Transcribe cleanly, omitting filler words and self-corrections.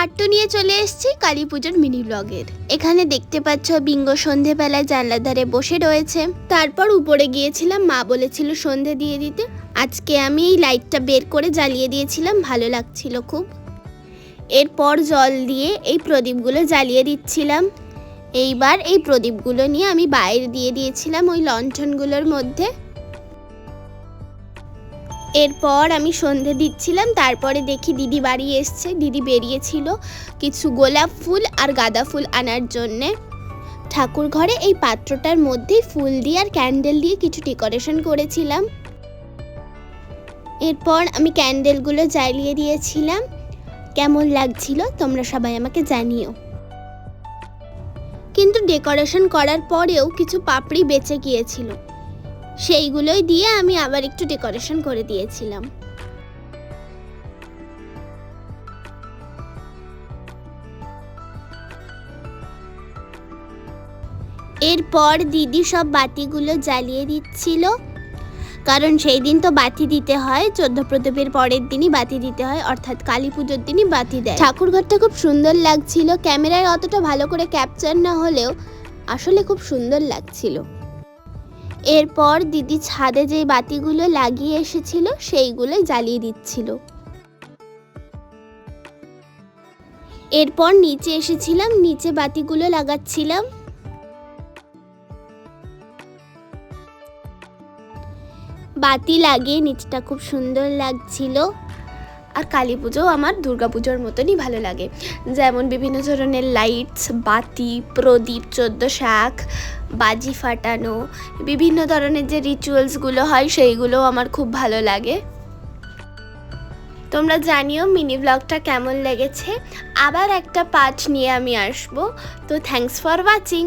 Part 2 নিয়ে চলে এসেছি কালী পুজোর মিনি ব্লগের। এখানে দেখতে পাচ্ছ বিঙ্গো সন্ধেবেলায় জানলার ধারে বসে রয়েছে। তারপর উপরে গিয়েছিলাম, মা বলেছিল সন্ধে দিয়ে দিতে। আজকে আমি এই লাইটটা বের করে জ্বালিয়ে দিয়েছিলাম, ভালো লাগছিল খুব। এরপর জল দিয়ে এই প্রদীপগুলো জ্বালিয়ে দিচ্ছিলাম। এইবার এই প্রদীপগুলো নিয়ে আমি বাইরে দিয়ে দিয়েছিলাম ওই লণ্ঠনগুলোর মধ্যে। এরপর আমি সন্ধে দিচ্ছিলাম, তারপরে দেখি দিদি বাড়ি এসছে। দিদি বেরিয়েছিল কিছু গোলাপ ফুল আর গাঁদা ফুল আনার জন্যে। ঠাকুর ঘরে এই পাত্রটার মধ্যেই ফুল দিয়ে আর ক্যান্ডেল দিয়ে কিছু ডেকোরেশন করেছিলাম। এরপর আমি ক্যান্ডেলগুলো জ্বালিয়ে দিয়েছিলাম। কেমন লাগছিল তোমরা সবাই আমাকে জানিও। কিন্তু ডেকোরেশন করার পরেও কিছু পাপড়ি বেঁচে গিয়েছিল, সেইগুলোই দিয়ে আমি আবার একটু ডেকোরেশন করে দিয়েছিলাম। এরপর দিদি সব বাতিগুলো জ্বালিয়ে দিচ্ছিল, কারণ সেই দিন তো বাতি দিতে হয়, 14 প্রদীপের পরের দিনই বাতি দিতে হয়, অর্থাৎ কালী পুজোর দিনই বাতি দেয়। ঠাকুরঘরটা খুব সুন্দর লাগছিল, ক্যামেরায় অতটা ভালো করে ক্যাপচার না হলেও আসলে খুব সুন্দর লাগছিল। এরপর দিদি ছাদে যে বাতিগুলো লাগিয়ে এসেছিল সেইগুলোই জ্বালিয়ে দিচ্ছিল। এরপর নিচে এসেছিলাম, নিচে বাতিগুলো লাগাচ্ছিলাম। বাতি লাগিয়ে নিচটা খুব সুন্দর লাগছিল। আর কালী পুজো আমার দুর্গা পুজোর মতনই ভালো লাগে, যেমন বিভিন্ন ধরনের লাইটস, বাতি, প্রদীপ, 14 শাঁখ, বাজি ফাটানো, বিভিন্ন ধরনের যে রিচুয়ালসগুলো হয় সেইগুলো আমার খুব ভালো লাগে। তোমরা জানিও মিনি ব্লগটা কেমন লেগেছে। আবার একটা পার্ট নিয়ে আমি আসবো। তো থ্যাঙ্কস ফর ওয়াচিং।